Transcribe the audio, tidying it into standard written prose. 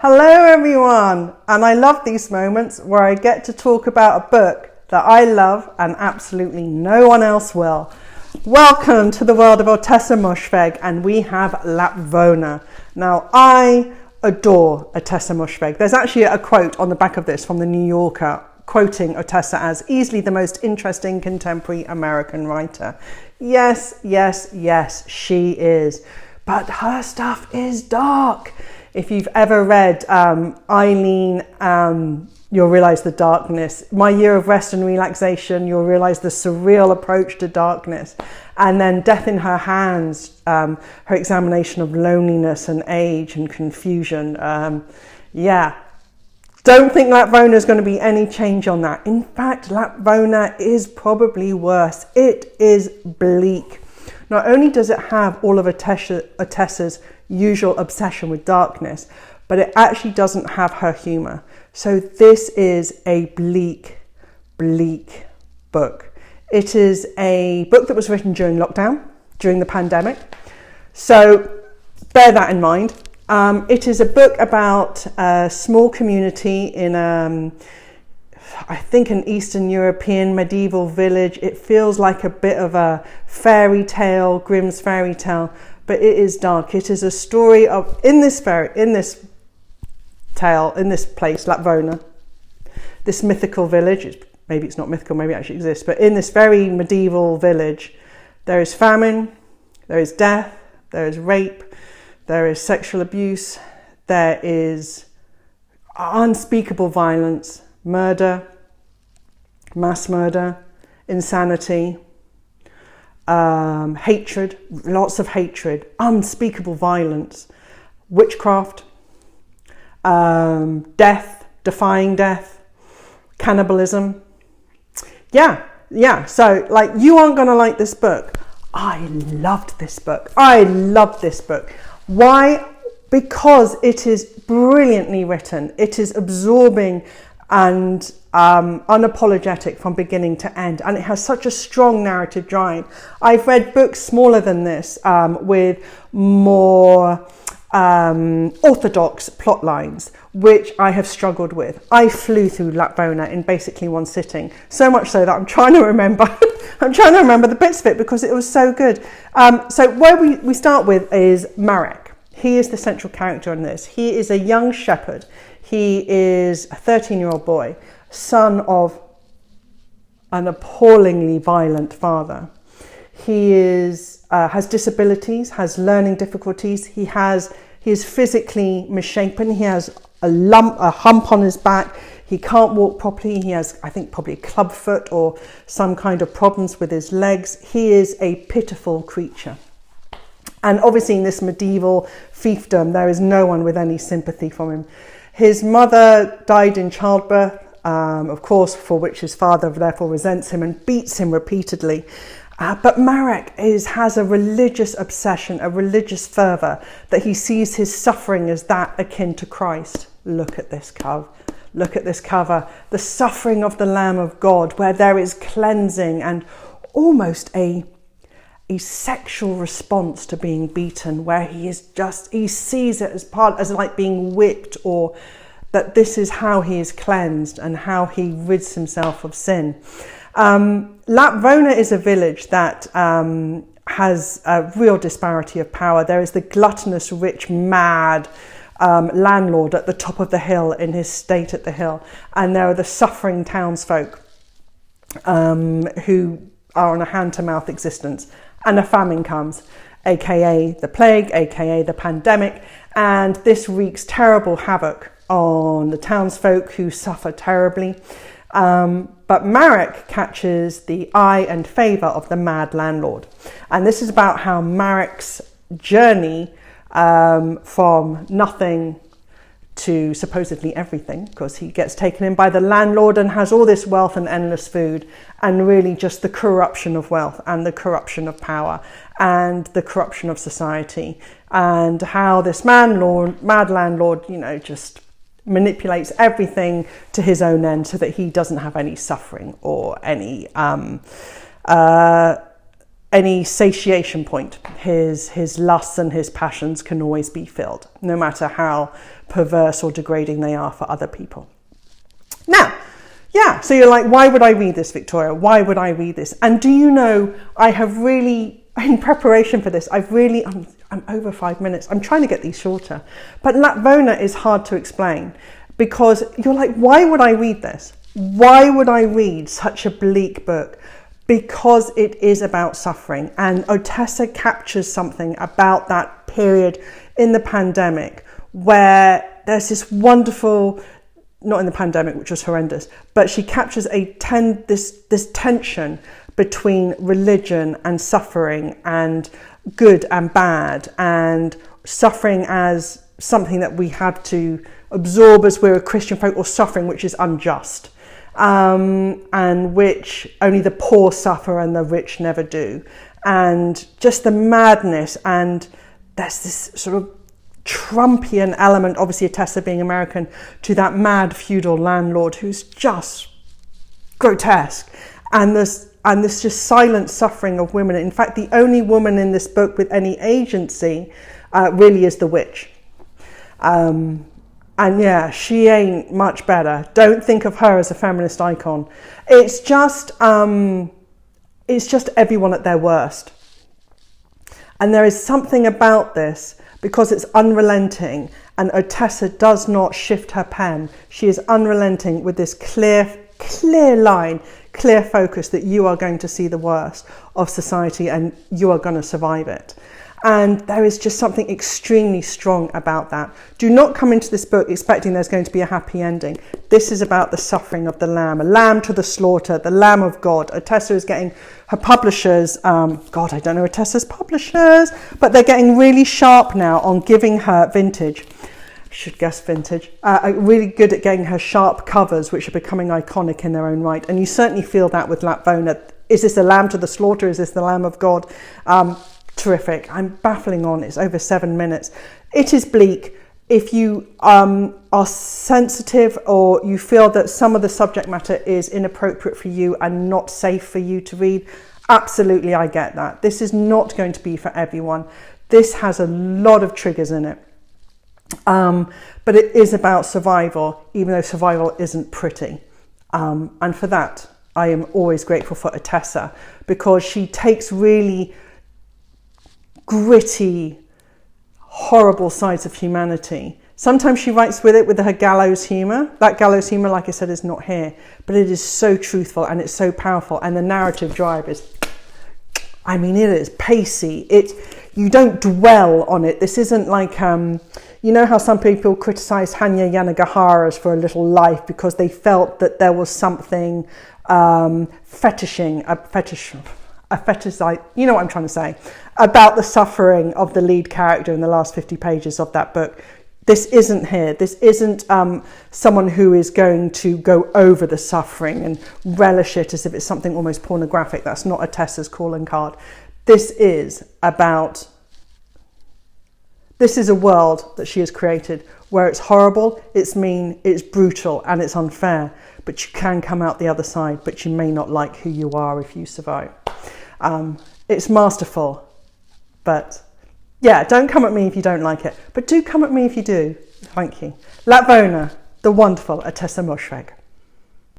Hello everyone, and I love these moments where I get to talk about a book that I love and absolutely no one else will. Welcome to the world of Ottessa Moshfegh, and we have Lapvona. Now I adore Ottessa Moshfegh. There's actually a quote on the back of this from the New Yorker quoting Ottessa as easily the most interesting contemporary American writer. Yes, she is. But her stuff is dark. If you've ever read Eileen, you'll realise the darkness. My Year of Rest and Relaxation, you'll realise the surreal approach to darkness. And then Death in Her Hands, her examination of loneliness and age and confusion. Don't think Lapvona is going to be any change on that. In fact, Lapvona is probably worse. It is bleak. Not only does it have all of Ottessa's usual obsession with darkness, but it actually doesn't have her humour. So this is a bleak book. It is a book that was written during lockdown, during the pandemic. So bear that in mind. It is a book about a small community in I think an Eastern European medieval village. It feels like a bit of a fairy tale, Grimm's fairy tale, but it is dark. It is a story of, in this place, Lapvona, this mythical village. Maybe it's not mythical, maybe it actually exists, but in this very medieval village, there is famine, there is death, there is rape, there is sexual abuse, there is unspeakable violence, murder, mass murder, insanity, hatred, lots of hatred, unspeakable violence, witchcraft, death, defying death, cannibalism. So like, you aren't going to like this book. I loved this book. Why? Because it is brilliantly written. It is absorbing and unapologetic from beginning to end, and it has such a strong narrative drive. I've read books smaller than this with more orthodox plot lines, which I have struggled with. I flew through Lapvona in basically one sitting, so much so that I'm trying to remember the bits of it because it was so good. So where we start with is Marek. He is the central character in this. He is a young shepherd. He is a 13-year-old boy, son of an appallingly violent father. He has disabilities, has learning difficulties. He is physically misshapen. He has a hump on his back. He can't walk properly. He has, I think, probably a club foot or some kind of problems with his legs. He is a pitiful creature. And obviously in this medieval fiefdom, there is no one with any sympathy for him. His mother died in childbirth, of course, for which his father therefore resents him and beats him repeatedly. But Marek has a religious obsession, a religious fervour, that he sees his suffering as that akin to Christ. Look at this cover. The suffering of the Lamb of God, where there is cleansing and almost a sexual response to being beaten, where he sees it as like being whipped, or that this is how he is cleansed and how he rids himself of sin. Lapvona is a village that has a real disparity of power. There is the gluttonous, rich, mad landlord at the top of the hill in his state at the hill, and there are the suffering townsfolk who are on a hand-to-mouth existence. And a famine comes, aka the plague, aka the pandemic, and this wreaks terrible havoc on the townsfolk who suffer terribly. But Marek catches the eye and favour of the mad landlord. And this is about how Marek's journey from nothing to supposedly everything, because he gets taken in by the landlord and has all this wealth and endless food, and really just the corruption of wealth and the corruption of power and the corruption of society, and how this mad landlord, just manipulates everything to his own end so that he doesn't have any suffering or any any satiation point. His lusts and his passions can always be filled, no matter how perverse or degrading they are for other people. Now, yeah, so you're like, why would I read this, Victoria? Why would I read this? And do you know, I have really, in preparation for this, I'm over 5 minutes. I'm trying to get these shorter. But Lapvona is hard to explain because you're like, why would I read this? Why would I read such a bleak book? Because it is about suffering. And Ottessa captures something about that period in the pandemic where there's this wonderful, not in the pandemic, which was horrendous, but she captures this tension between religion and suffering and good and bad, and suffering as something that we have to absorb as we're a Christian folk, or suffering which is unjust, and which only the poor suffer and the rich never do. And just the madness, and there's this sort of Trumpian element, obviously Ottessa being American, to that mad feudal landlord who's just grotesque, and this just silent suffering of women. In fact, the only woman in this book with any agency really is the witch. And yeah, she ain't much better. Don't think of her as a feminist icon. It's just everyone at their worst. And there is something about this, because it's unrelenting, and Ottessa does not shift her pen. She is unrelenting with this clear line, clear focus that you are going to see the worst of society and you are going to survive it. And there is just something extremely strong about that. Do not come into this book expecting there's going to be a happy ending. This is about the suffering of the lamb, a lamb to the slaughter, the lamb of God. Ottessa is getting her publishers, God, I don't know Ottessa's publishers, but they're getting really sharp now on giving her vintage. Should guess vintage, really good at getting her sharp covers, which are becoming iconic in their own right. And you certainly feel that with Lapvona. Is this a lamb to the slaughter? Is this the lamb of God? Terrific. I'm baffling on. It's over 7 minutes. It is bleak. If you are sensitive, or you feel that some of the subject matter is inappropriate for you and not safe for you to read, absolutely, I get that. This is not going to be for everyone. This has a lot of triggers in it. But it is about survival, even though survival isn't pretty. And for that, I am always grateful for Ottessa, because she takes really gritty, horrible sides of humanity. Sometimes she writes with her gallows humour. That gallows humour, like I said, is not here, but it is so truthful and it's so powerful. And the narrative drive is, I mean, it is pacey. You don't dwell on it. This isn't like, you know how some people criticise Hanya Yanagihara's For a Little Life because they felt that there was something fetishing, you know what I'm trying to say, about the suffering of the lead character in the last 50 pages of that book. This isn't here. This isn't someone who is going to go over the suffering and relish it as if it's something almost pornographic. That's not Ottessa's calling card. This is a world that she has created where it's horrible, it's mean, it's brutal, and it's unfair. But you can come out the other side, but you may not like who you are if you survive. It's masterful, but yeah, don't come at me if you don't like it, but do come at me if you do. Thank you. Lapvona, the wonderful Ottessa Moshfegh.